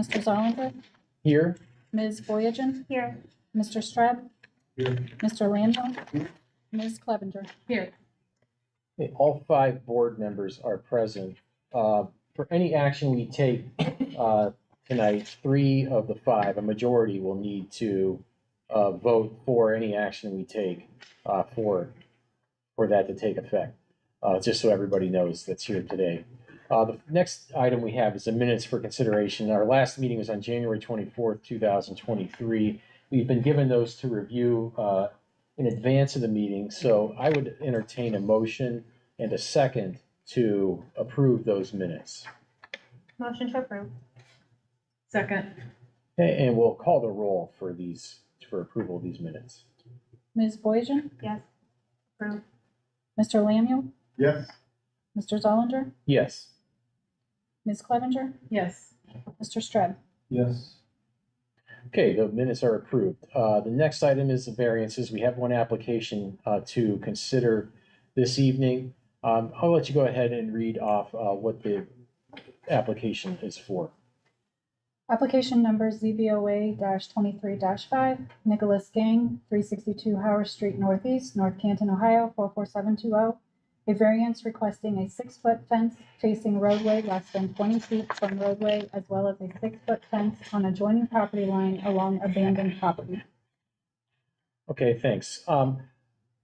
Mr. Zollinger, Here. Ms. Boyajian, Here. Mr. Streb, Here. Mr. Langill, Here. Ms. Clevenger. Here. Okay, all 5 board members are present. For any action we take tonight, 3 of the 5, a majority, will need to vote for any action we take for that to take effect, just so everybody knows that's here today. The next item we have is the minutes for consideration. Our last meeting was on January 24th, 2023. We've been given those to review in advance of the meeting, so I would entertain a motion and a second to approve those minutes. Motion to approve. Second. Okay, and we'll call the roll for approval of these minutes. Ms. Boyajian, Yes. Approve. Mr. Langill, Yes. Mr. Zollinger, Yes. Ms. Clevenger, Yes. Mr. Streb. Yes. Okay, the minutes are approved. The next item is the variances. We have one application to consider this evening. I'll let you go ahead and read off what the application is for. Application number ZBOA-23-5, Nicholas Gang, 362 Howard Street Northeast, North Canton, Ohio, 44720. A variance requesting a 6-foot fence facing roadway less than 20 feet from roadway, as well as a 6-foot fence on adjoining property line along abandoned property. Okay, thanks.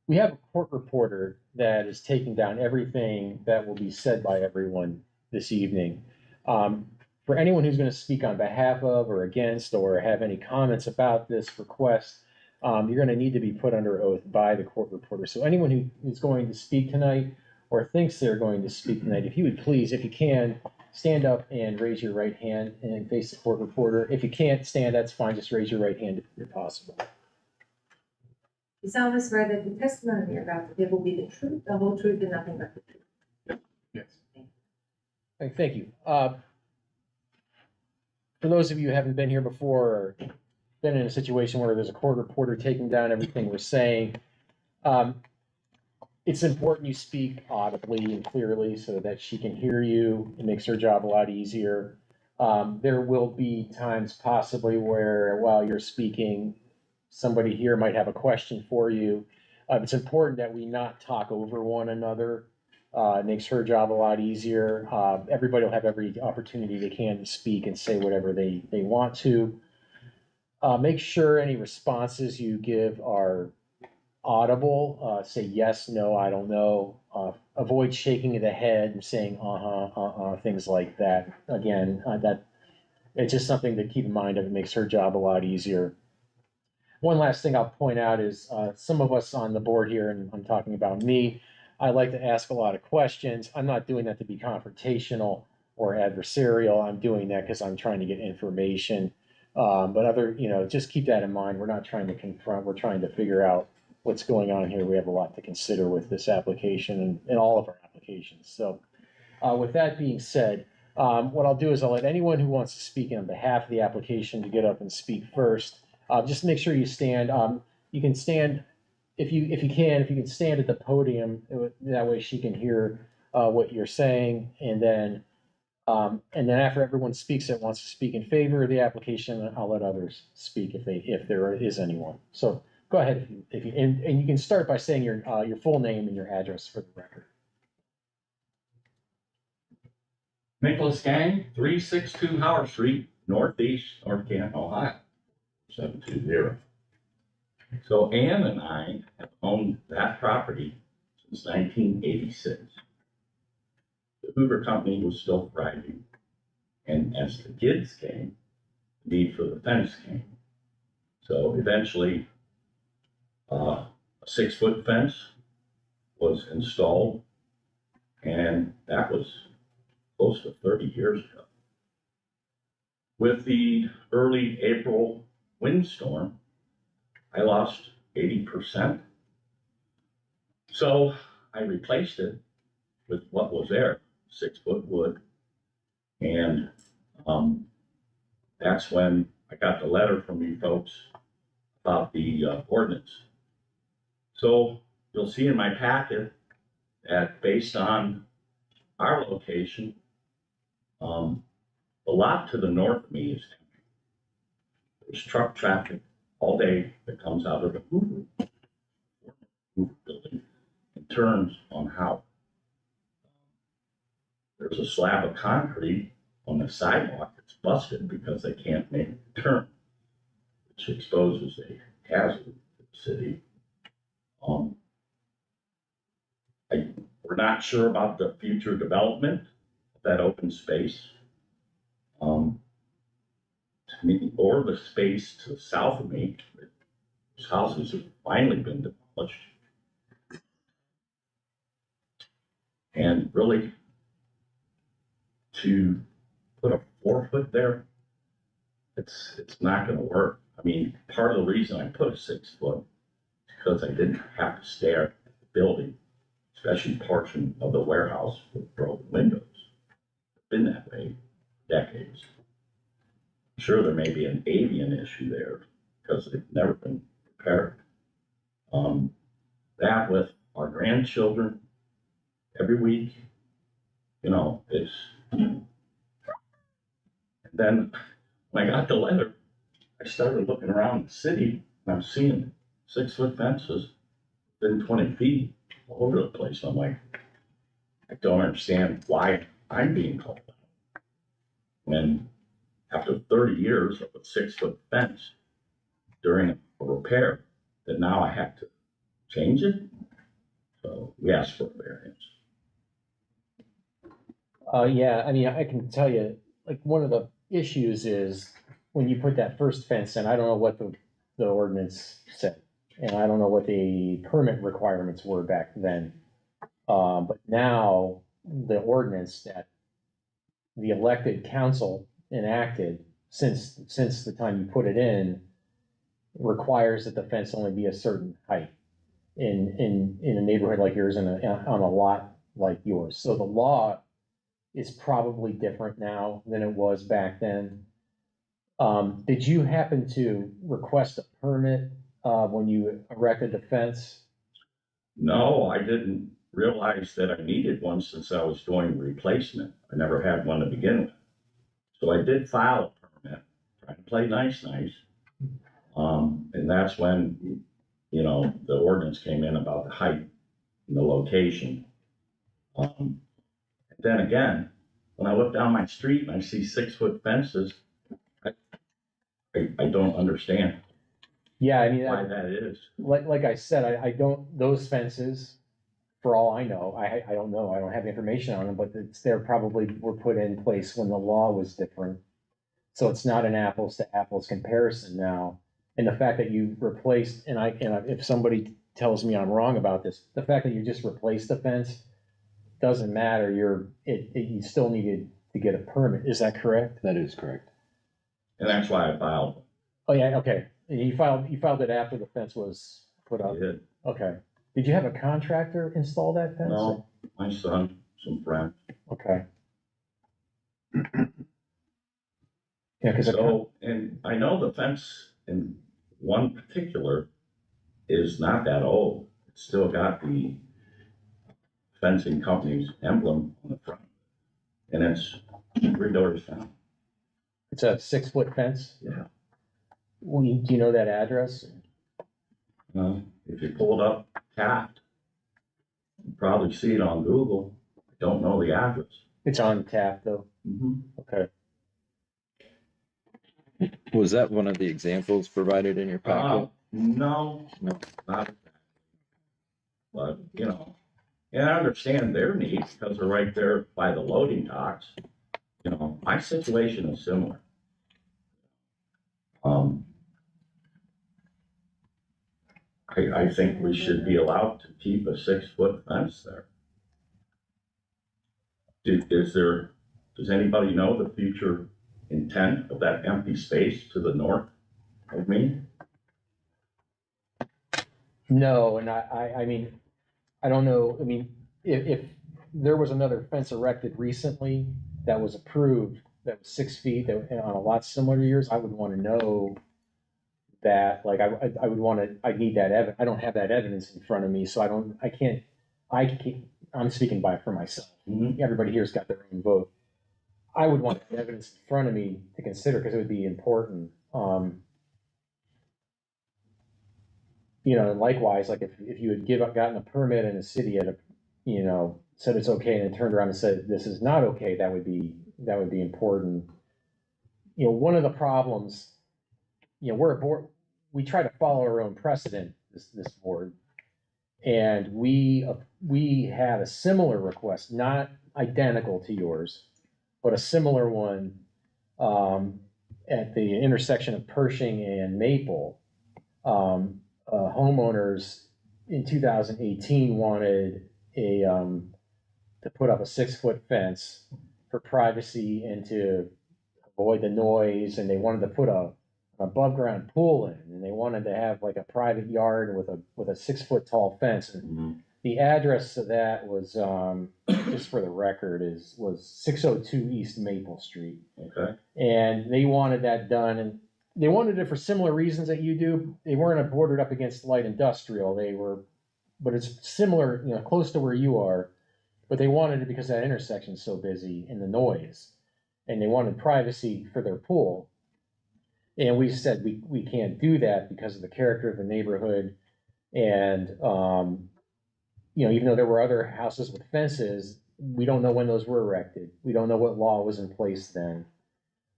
We have a court reporter that is taking down everything that will be said by everyone this evening. For anyone who's going to speak on behalf of or against or have any comments about this request, you're going to need to be put under oath by the court reporter. So anyone who is going to speak tonight or thinks they're going to speak tonight, if you would please, if you can, stand up and raise your right hand and face the court reporter. If you can't stand, that's fine. Just raise your right hand if possible. You solemnly swear that the testimony you're about to give will be the truth, the whole truth, and nothing but the truth. Yes. Okay, thank you. For those of you who haven't been here before or been in a situation where there's a court reporter taking down everything we're saying, it's important you speak audibly and clearly so that she can hear you. It makes her job a lot easier. There will be times possibly where while you're speaking, somebody here might have a question for you. It's important that we not talk over one another. It makes her job a lot easier. Everybody will have every opportunity they can to speak and say whatever they want to. Make sure any responses you give are audible. Say yes, no, I don't know. Avoid shaking of the head and saying things like that. Again, it's just something to keep in mind. It makes her job a lot easier. One last thing I'll point out is some of us on the board here, and I'm talking about me, I like to ask a lot of questions. I'm not doing that to be confrontational or adversarial. I'm doing that because I'm trying to get information. But just keep that in mind. We're not trying to confront. We're trying to figure out what's going on here. We have a lot to consider with this application and all of our applications. So with that being said, what I'll do is I'll let anyone who wants to speak on behalf of the application to get up and speak first. Just make sure you stand. You can stand if you can stand at the podium. That way she can hear what you're saying, and then after everyone speaks that wants to speak in favor of the application, I'll let others speak if there is anyone. So go ahead and you can start by saying your full name and your address for the record. Nicholas Gang, 362 Howard Street, Northeast, North Canton, Ohio, 720. So Ann and I have owned that property since 1986. The Hoover Company was still thriving, and as the kids came, the need for the fence came. So eventually, a 6-foot fence was installed, and that was close to 30 years ago. With the early April windstorm, I lost 80%. So I replaced it with what was there, 6-foot wood. And that's when I got the letter from you folks about the ordinance. So you'll see in my packet that based on our location, The lot to the north of me is empty. There's truck traffic all day that comes out of the Hoover building and turns on Howard. There's a slab of concrete on the sidewalk that's busted because they can't make the turn, which exposes a hazard to the city. We're not sure about the future development of that open space. To me, or the space to the south of me, those houses have finally been demolished. And really, to put a 4-foot there, it's not gonna work. I mean, part of the reason I put a 6-foot is because I didn't have to stare at the building, especially portion of the warehouse with broken windows. It's been that way for decades. Sure, there may be an avian issue there because it's never been repaired. That with our grandchildren every week, you know, it's. And then when I got the letter, I started looking around the city and I'm seeing 6-foot fences within 20 feet all over the place. I'm like, I don't understand why I'm being called out. When after 30 years of a 6-foot fence during a repair, that now I have to change it. So we asked for a variance. Yeah, I mean, I can tell you, like, one of the issues is when you put that first fence in, I don't know what the ordinance said. And I don't know what the permit requirements were back then. But now the ordinance that the elected council enacted since the time you put it in requires that the fence only be a certain height in a neighborhood like yours and on a lot like yours. So the law is probably different now than it was back then. Did you happen to request a permit when you erected the fence? No, I didn't realize that I needed one since I was doing replacement. I never had one to begin with. So I did file a permit, trying to play nice. And that's when, you know, the ordinance came in about the height and the location. And then again, when I look down my street and I see 6-foot fences, I don't understand Yeah, I mean, why that is. like I said, I don't, those fences, for all I know, I don't know, I don't have information on them, but they're probably were put in place when the law was different. So it's not an apples to apples comparison now. And the fact that you replaced, and if somebody tells me I'm wrong about this, the fact that you just replaced the fence doesn't matter. You still needed to get a permit. Is that correct? That is correct. And that's why I filed. Oh, yeah, okay. You filed it after the fence was put up? I did. Okay. Did you have a contractor install that fence? No, my son, some friends. Okay. Yeah, because So, and I know the fence in one particular is not that old. It's still got the fencing company's emblem on the front. And it's 3 doors down. it's a 6-foot fence. Yeah. Do you know that address? If you pull it up Taft, you probably see it on Google. I don't know the address. It's on tap though. Okay. Was that one of the examples provided in your packet? No, No. not exactly. But, you know, and I understand their needs because they're right there by the loading docks. You know, my situation is similar. I think we should be allowed to keep a 6-foot fence there. Does anybody know the future intent of that empty space to the north of me? No, and I mean, I don't know, I mean, if there was another fence erected recently that was approved, that was 6 feet, that, on a lot similar to yours, I would want to know that, like, I would want to, I need that I don't have that evidence in front of me, so I'm speaking for myself. Mhm. Everybody here's got their own vote. I would want that evidence in front of me to consider, because it would be important. Likewise, like if you had gotten a permit in a city at said it's okay, and then turned around and said, this is not okay, that would be important. One of the problems, we're a board, we try to follow our own precedent, this board. And we had a similar request, not identical to yours, but a similar one, at the intersection of Pershing and Maple. Homeowners in 2018 wanted to put up a 6-foot fence for privacy and to avoid the noise, and they wanted to put an above ground pool in, and they wanted to have like a private yard with a 6-foot tall fence. And the address of that was, just for the record, was 602 East Maple Street. Okay. And they wanted that done, and they wanted it for similar reasons that you do. They weren't bordered up against light industrial. But it's similar, close to where you are. But they wanted it because that intersection's so busy and the noise, and they wanted privacy for their pool. And we said we can't do that because of the character of the neighborhood. And even though there were other houses with fences, we don't know when those were erected. We don't know what law was in place then.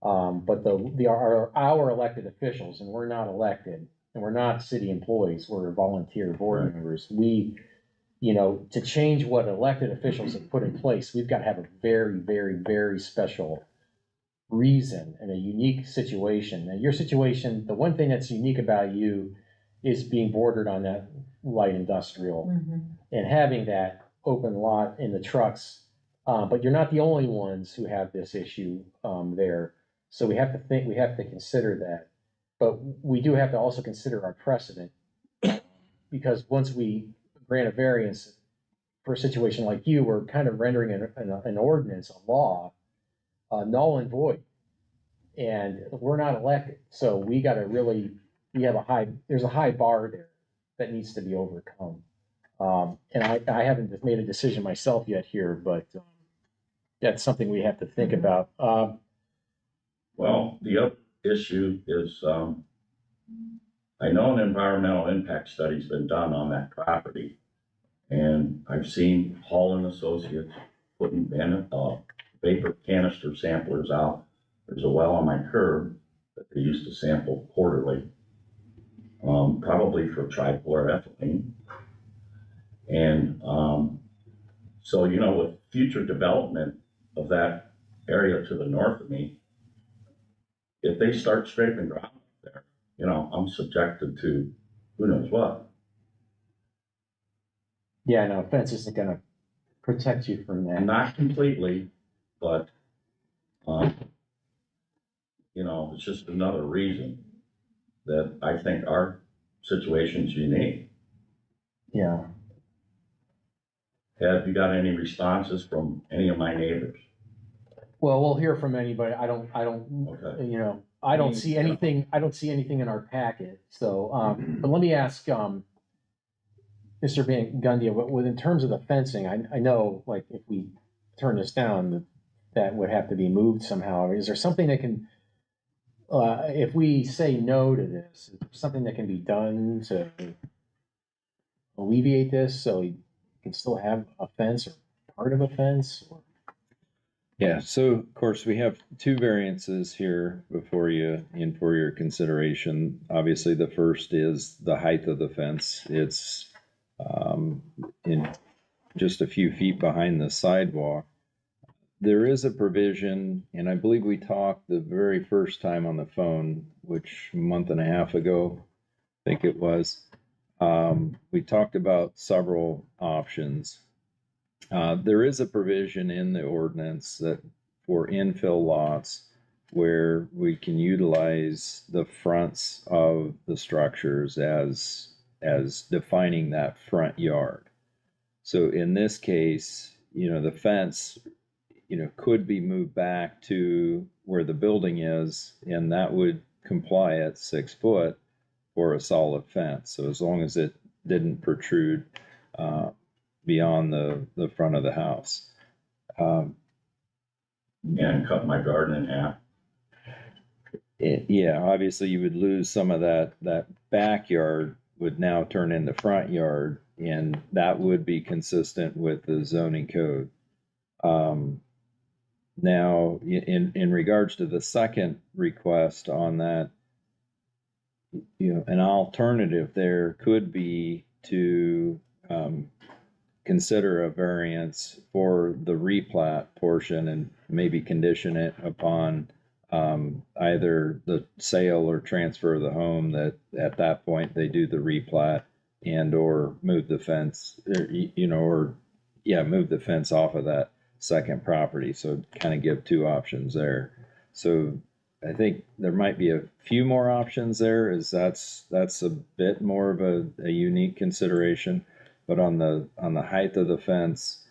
But our elected officials, and we're not elected, and we're not city employees, we're volunteer board members. To change what elected officials have put in place, we've got to have a very, very, very special reason and a unique situation. And your situation, the one thing that's unique about you is being bordered on that light industrial and having that open lot in the trucks. But you're not the only ones who have this issue there. So we have to consider that. But we do have to also consider our precedent, because once we grant a variance for a situation like you, we're kind of rendering an ordinance, a law, null and void. And we're not elected. So there's a high bar there that needs to be overcome. And I haven't made a decision myself yet here, but that's something we have to think about. Well, the other issue is, I know an environmental impact study's been done on that property. And I've seen Hall and Associates putting vapor canister samplers out. There's a well on my curb that they used to sample quarterly, probably for trichloroethylene. And so, with future development of that area to the north of me, if they start scraping ground there, I'm subjected to who knows what. Yeah, no, fence isn't going to protect you from that. Not completely, but, it's just another reason that I think our situation's unique. Yeah. Have you got any responses from any of my neighbors? Well, we'll hear from anybody. I don't, Okay. I don't see anything in our packet. So, but let me ask, Mr. Van Gundy, in terms of the fencing, I know, like, if we turn this down, that would have to be moved somehow. Is there something that can, if we say no to this, is there something that can be done to alleviate this so you can still have a fence or part of a fence? Yeah, so of course we have two variances here before you and for your consideration. Obviously, the first is the height of the fence. It's in just a few feet behind the sidewalk. There is a provision, and I believe we talked the very first time on the phone, which a month and a half ago, I think it was. We talked about several options. There is a provision in the ordinance that for infill lots where we can utilize the fronts of the structures as defining that front yard. So in this case, the fence, could be moved back to where the building is, and that would comply at 6 foot for a solid fence. So as long as it didn't protrude beyond the front of the house. and cut my garden in half. Yeah, obviously you would lose some of that backyard would now turn into front yard, and that would be consistent with the zoning code. Now, in regards to the second request on that, an alternative there could be to consider a variance for the replat portion and maybe condition it upon either the sale or transfer of the home, that at that point they do the replat and or move the fence, move the fence off of that second property. So kind of give two options there. So I think there might be a few more options there, as that's a bit more of a unique consideration. But on the height of the fence,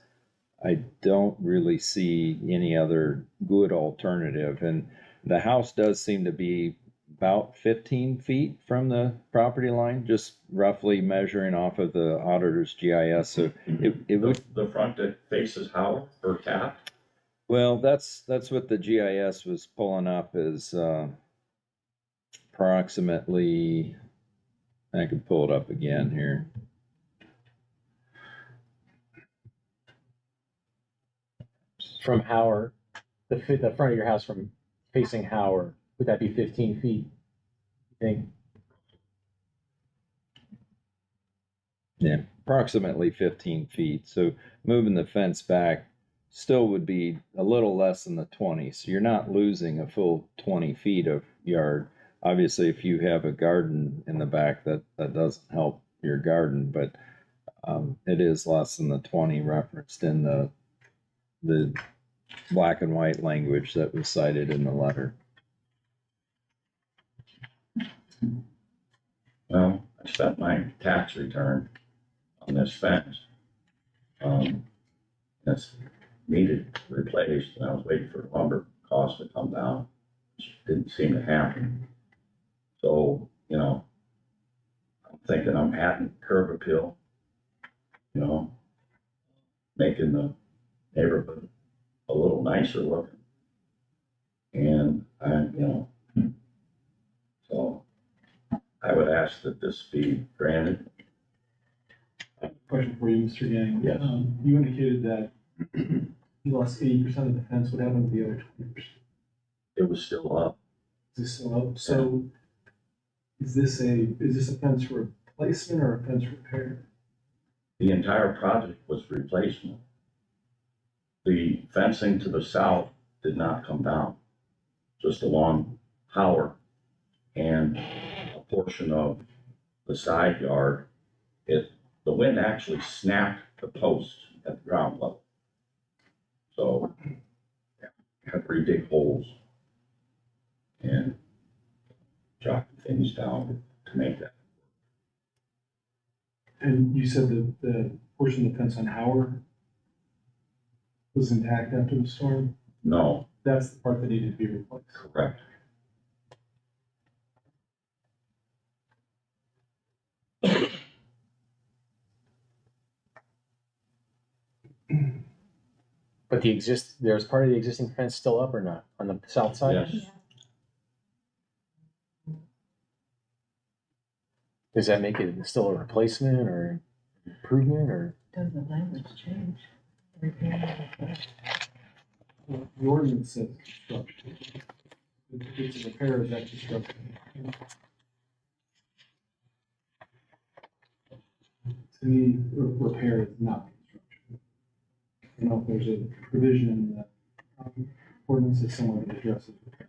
I don't really see any other good alternative. And the house does seem to be about 15 feet from the property line, just roughly measuring off of the auditor's GIS. So it would. The front that faces Howard or Taft? Well, that's what the GIS was pulling up as approximately. I could pull it up again here. From Howard, the front of your house from facing Howard, would that be 15 feet? You think? Yeah, approximately 15 feet. So moving the fence back still would be a little less than the 20. So you're not losing a full 20 feet of yard. Obviously, if you have a garden in the back, that doesn't help your garden, but it is less than the 20 referenced in the black and white language that was cited in the letter. Well, I spent my tax return on this fence. That's needed replaced, and I was waiting for lumber costs to come down, which didn't seem to happen. So, I'm thinking I'm adding curb appeal, making the neighborhood a little nicer looking. And so I would ask that this be granted. Question for you, Mr. Yang. Yes. You indicated that you lost 80% of the fence. What happened to the other 20%? It was still up. Is this still up? So is this a fence replacement or a fence repair? The entire project was replacement. The fencing to the south did not come down, just along Howard and a portion of the side yard. The wind actually snapped the post at the ground level. So, had to dig holes and chopping things down to make that. And you said that the portion of the fence on Howard was intact after the storm? No, That's the part that needed to be replaced. correct. But there's part of the existing fence still up or not on the south side? Yes. Does that make it still a replacement or improvement or? Does the language change? The ordinance says construction. If it's a repair, is that construction? To me, repair is not construction. I don't know if there's a provision in the ordinance that someone that addresses repair.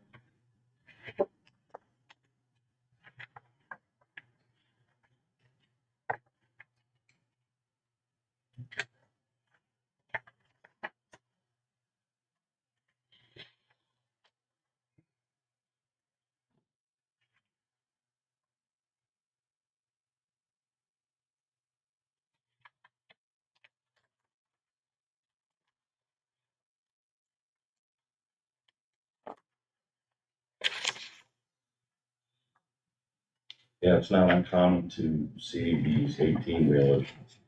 Yeah, it's not uncommon to see these 18-wheelers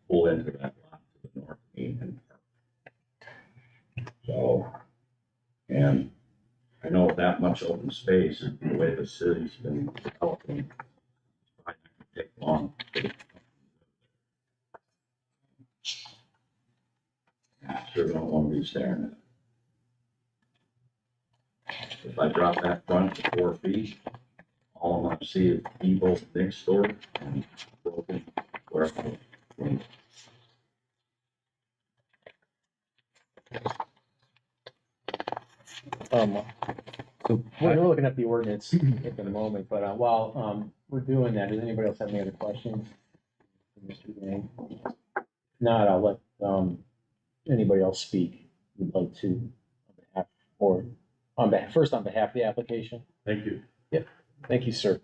pull into that lot to the north end. So, And I know with that much open space, the way the city's been developing, it's probably not gonna take long. Sure don't want to be staring at it. If I drop that front to 4 feet, all I'm gonna see is people next door and broken square. So we're looking at the ordinance at the moment, but while we're doing that, does anybody else have any other questions? For Mr. Gang? If not, I'll let anybody else speak who'd like to on behalf or first on behalf of the application. Thank you. Thank you, sir.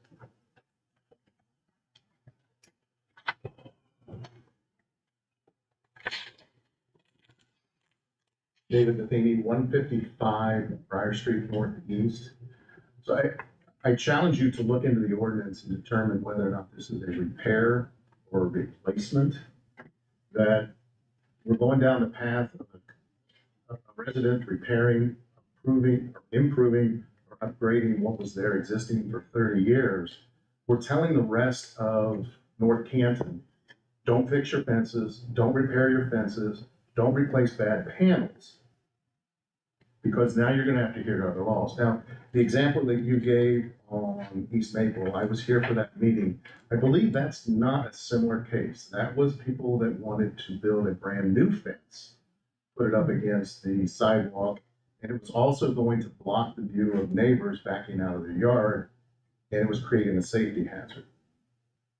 David Matheny, 155 Briar Street Northeast. So I challenge you to look into the ordinance and determine whether or not this is a repair or a replacement. That we're going down the path of a resident repairing, improving, or upgrading what was there existing for 30 years. We're telling the rest of North Canton, don't fix your fences, don't repair your fences, don't replace bad panels. Because now you're gonna have to hear other laws. Now, the example that you gave on East Maple, I was here for that meeting. I believe that's not a similar case. That was people that wanted to build a brand new fence, put it up against the sidewalk, and it was also going to block the view of neighbors backing out of their yard, and it was creating a safety hazard.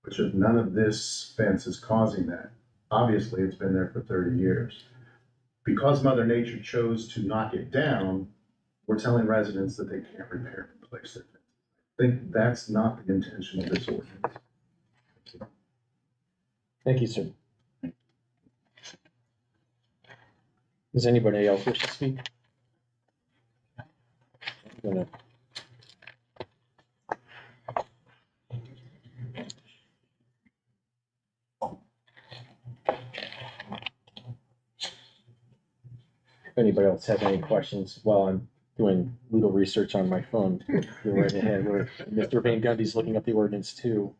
Which none of this fence is causing that. Obviously, it's been there for 30 years. Because Mother Nature chose to knock it down, we're telling residents that they can't repair and replace their fence. I think that's not the intention of this ordinance. Thank you, sir. Does anybody else wish to speak? I'm gonna- If anybody else has any questions while I'm doing legal research on my phone, go right ahead. Mr. Van Gundy's looking up the ordinance too.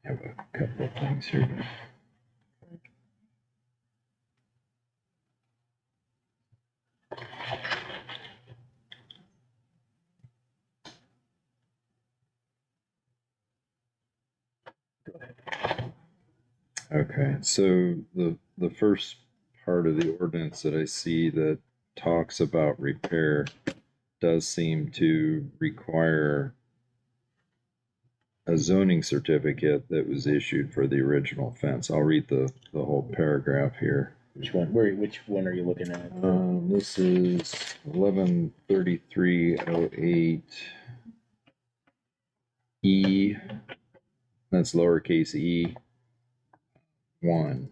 Have a couple of things here. Okay, so the first part of the ordinance that I see that talks about repair does seem to require a zoning certificate that was issued for the original fence. I'll read the whole paragraph here. Which one? Which one are you looking at? This is 113308 E. That's lowercase e 1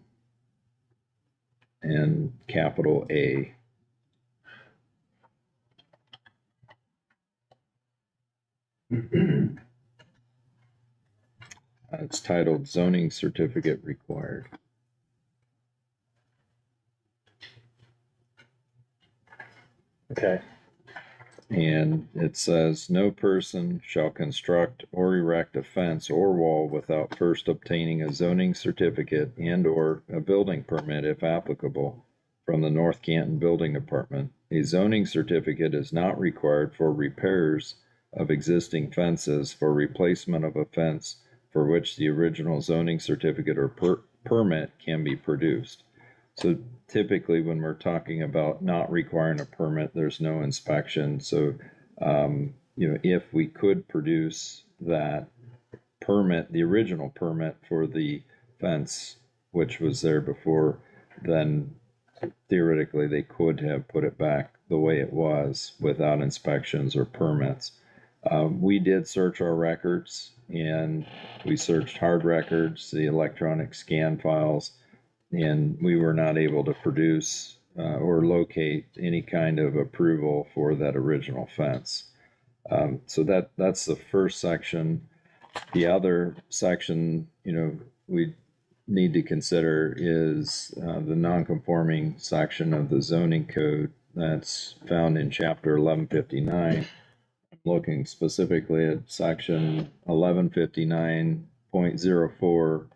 and capital A. It's titled zoning certificate required. Okay. And it says, no person shall construct or erect a fence or wall without first obtaining a zoning certificate and or a building permit if applicable from the North Canton Building Department. A zoning certificate is not required for repairs of existing fences, for replacement of a fence for which the original zoning certificate or permit can be produced. So typically when we're talking about not requiring a permit, there's no inspection. So, if we could produce that, permit, the original permit for the fence, which was there before, then theoretically they could have put it back the way it was without inspections or permits. We did search our records, and we searched hard records, the electronic scan files, and we were not able to produce or locate any kind of approval for that original fence. So that's the first section. The other section, we need to consider is the non-conforming section of the zoning code that's found in chapter 1159. Looking specifically at section 1159.04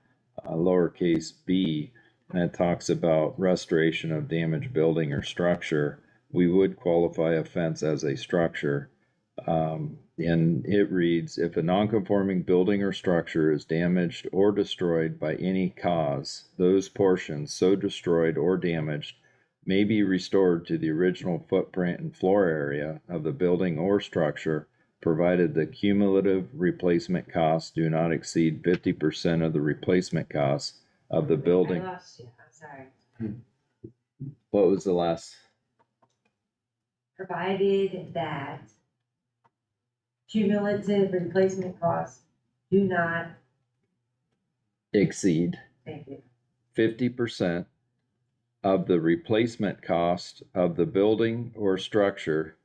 lowercase b, that talks about restoration of damaged building or structure. We would qualify a fence as a structure. And it reads, if a non-conforming building or structure is damaged or destroyed by any cause, those portions so destroyed or damaged may be restored to the original footprint and floor area of the building or structure, provided the cumulative replacement costs do not exceed 50% of the replacement costs of the building. I lost you, I'm sorry. What was the last? Provided that cumulative replacement costs do not, Exceed thank you. 50% of the replacement cost of the building or structure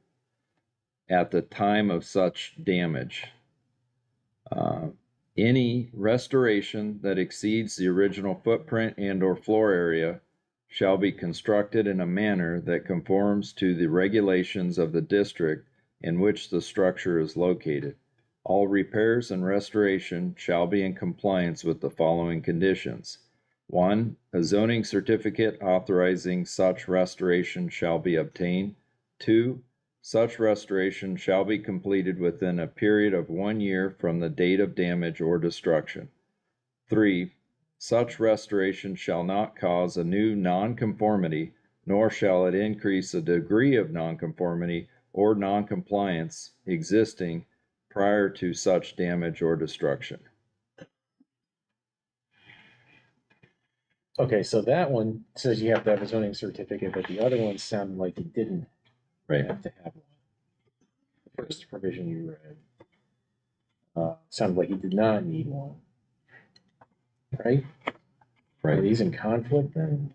at the time of such damage. Any restoration that exceeds the original footprint and or floor area shall be constructed in a manner that conforms to the regulations of the district in which the structure is located. All repairs and restoration shall be in compliance with the following conditions. 1. A zoning certificate authorizing such restoration shall be obtained. 2. Such restoration shall be completed within a period of 1 year from the date of damage or destruction. 3. Such restoration shall not cause a new nonconformity, nor shall it increase the degree of nonconformity or noncompliance existing prior to such damage or destruction. Okay, so that one says you have to have a zoning certificate, but the other one sounded like you didn't Right. have to have one. The first provision you read sounded like you did not need one. Right? Are Right. these in conflict then?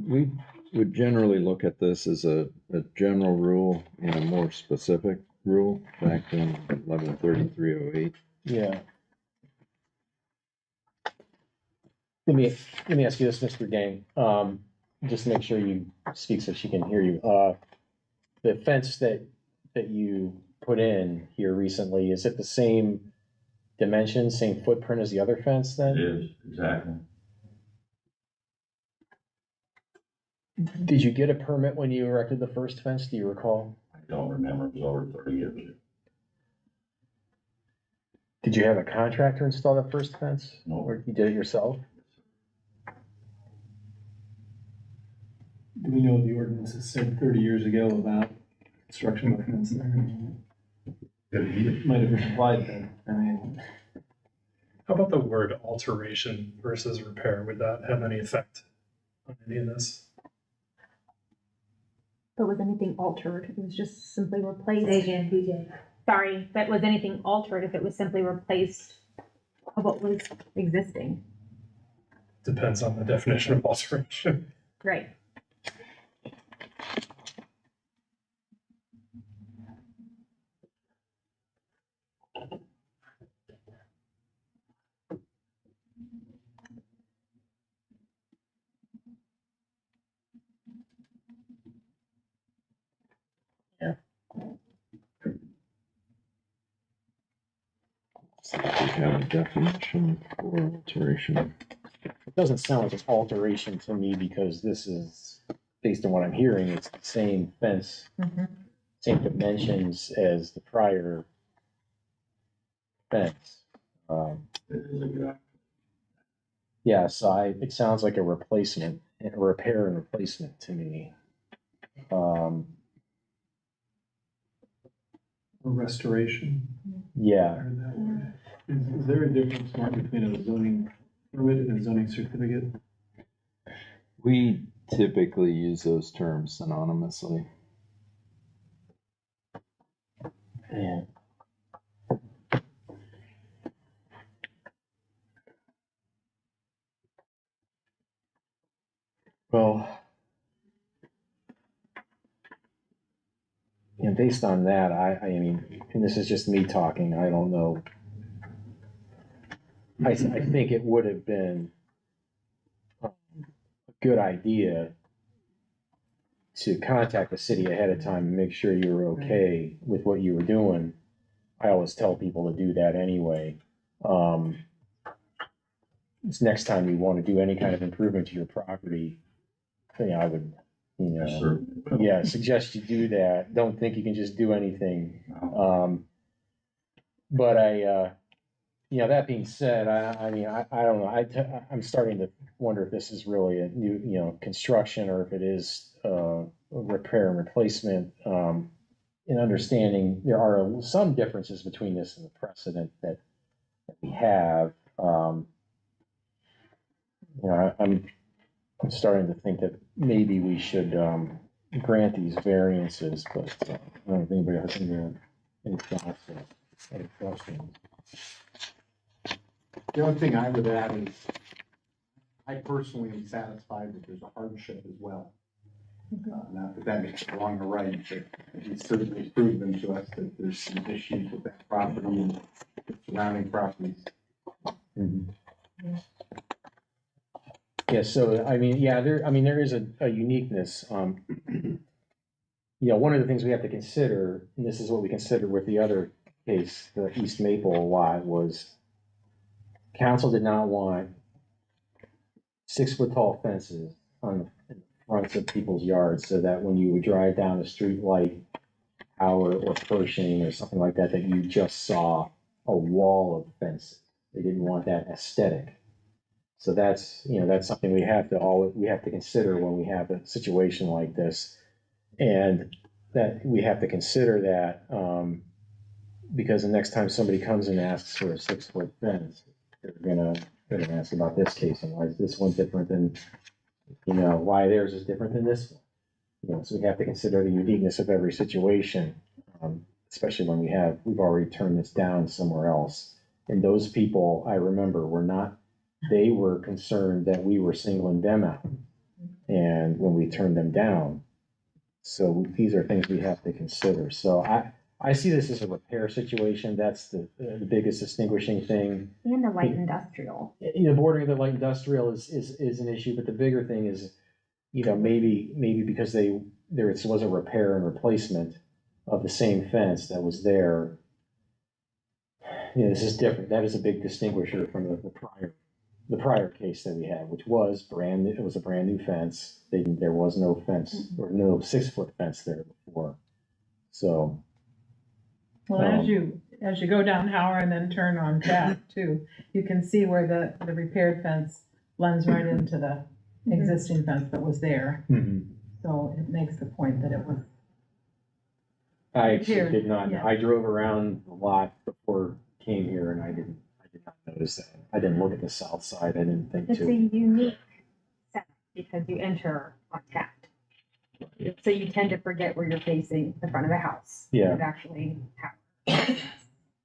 We would generally look at this as a general rule and a more specific rule back in 113308. Yeah. Let me ask you this, Mr. Gang, just to make sure you speak so she can hear you. The fence that you put in here recently, is it the same dimension, same footprint as the other fence It then? is, exactly. Did you get a permit when you erected the first fence? Do you recall? I don't remember, it was over 30 years ago. Did you have a contractor install the first fence? No. Or you did it yourself? Do we know what the ordinances said 30 years ago about construction of a fence there? It might have been applied then. I mean, How about the word alteration versus repair? Would that have any effect on any of this? But was anything altered? It was just simply Say replaced. again, PJ. Sorry, but was anything altered if it was simply replaced of what was existing? Depends on the definition of alteration. Right. So we have a definition for alteration. It doesn't sound like an alteration to me because this is, based on what I'm hearing, it's the same fence, same dimensions as the prior fence. It is exact. Yeah, so it sounds like a replacement, a repair and replacement to me. or restoration. Yeah, I heard that word. Is there a difference, Mark, between a zoning permit and a zoning certificate? We typically use those terms synonymously. yeah. Well, based on that, I mean, and this is just me talking, I don't know. I think it would have been a good idea to contact the city ahead of time and make sure you were okay with what you were doing. I always tell people to do that anyway. It's next time you want to do any kind of improvement to your property, I would, Sure. yeah, suggest you do that. Don't think you can just do anything. But that being said, I mean, I don't know. I'm starting to wonder if this is really a new, construction or if it is a repair and replacement. In understanding, there are some differences between this and the precedent that we have. I'm starting to think that maybe we should grant these variances, but I don't know if anybody has any thoughts or any questions. The only thing I would add is, I personally am satisfied that there's a hardship as well. Not that that makes it wrong or right, but it's certainly proven to us that there's some issues with that property and the surrounding properties. Yeah, so, I mean, there is a uniqueness. One of the things we have to consider, and this is what we considered with the other case, the East Maple lot, was council did not want 6-foot tall fences on the fronts of people's yards, so that when you would drive down the street like Howard or Pershing or something like that, that you just saw a wall of fences. They didn't want that aesthetic. So that's something we have to consider when we have a situation like this. And that we have to consider that, because the next time somebody comes and asks for a 6-foot fence, they're gonna ask about this case, and why is this one different than, why theirs is different than this one. So we have to consider the uniqueness of every situation, especially when we've already turned this down somewhere else. And those people, I remember, they were concerned that we were singling them out, and when we turned them down. So these are things we have to consider. So I see this as a repair situation. That's the biggest distinguishing thing. And the light industrial. Bordering the light industrial is an issue, but the bigger thing is, maybe because there was a repair and replacement of the same fence that was there. This is different. That is a big distinguisher from the prior case that we had, which was it was a brand new fence. There was no fence or no 6-foot fence there before. So. Well, as you go down Howard and then turn on Taft too, you can see where the repaired fence blends right into the existing fence that was there. So it makes the point that it was. I actually did not. Yeah. I drove around a lot before I came here, and I did not notice that. I didn't look at the south side. I didn't think It's a to. unique setup because you enter on Taft. So you tend to forget where you're facing the front of the house. Yeah. It's actually Howard.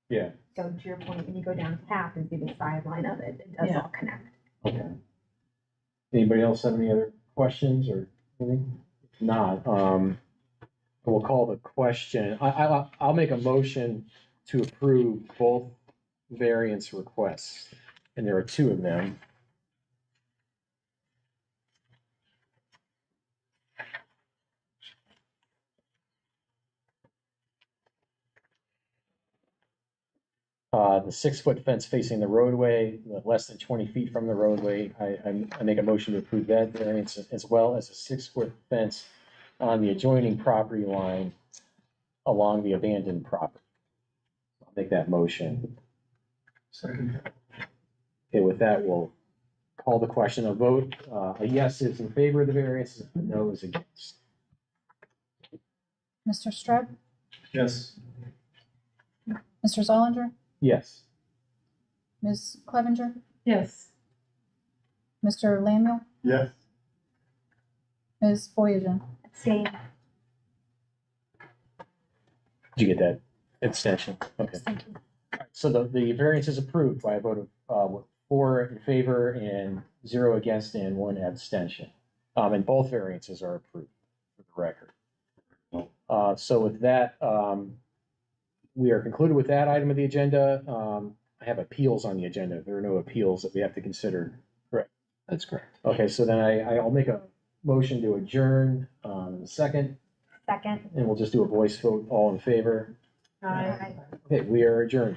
Yeah. So to your point, when you go down Taft and see the sideline of it, it does Yeah. all connect. Okay. Anybody else have any other questions or anything? If not, we'll call the question. I'll make a motion to approve both variance requests, and there are 2 of them. The 6-foot fence facing the roadway, less than 20 feet from the roadway. I make a motion to approve that variance, as well as a 6-foot fence on the adjoining property line along the abandoned property. I'll make that motion. Second. Okay, with that, we'll call the question a vote. A yes is in favor of the variance, a no is against. Mr. Strub, Yes. Mr. Zollinger, Yes. Ms. Clevenger, Yes, Mr. Lamuel, Yes. Ms. Boyajian. Abstain. Did you get that extension? Okay. Thank you. So the variance is approved by a vote of with 4 in favor and 0 against and 1 abstention. And both variances are approved for the record. So with that, we are concluded with that item of the agenda. I have appeals on the agenda. There are no appeals that we have to consider. Correct. That's correct. Okay, so then I'll make a motion to adjourn, second, Second. and we'll just do a voice vote, all in favor. aye. Okay, we are adjourned.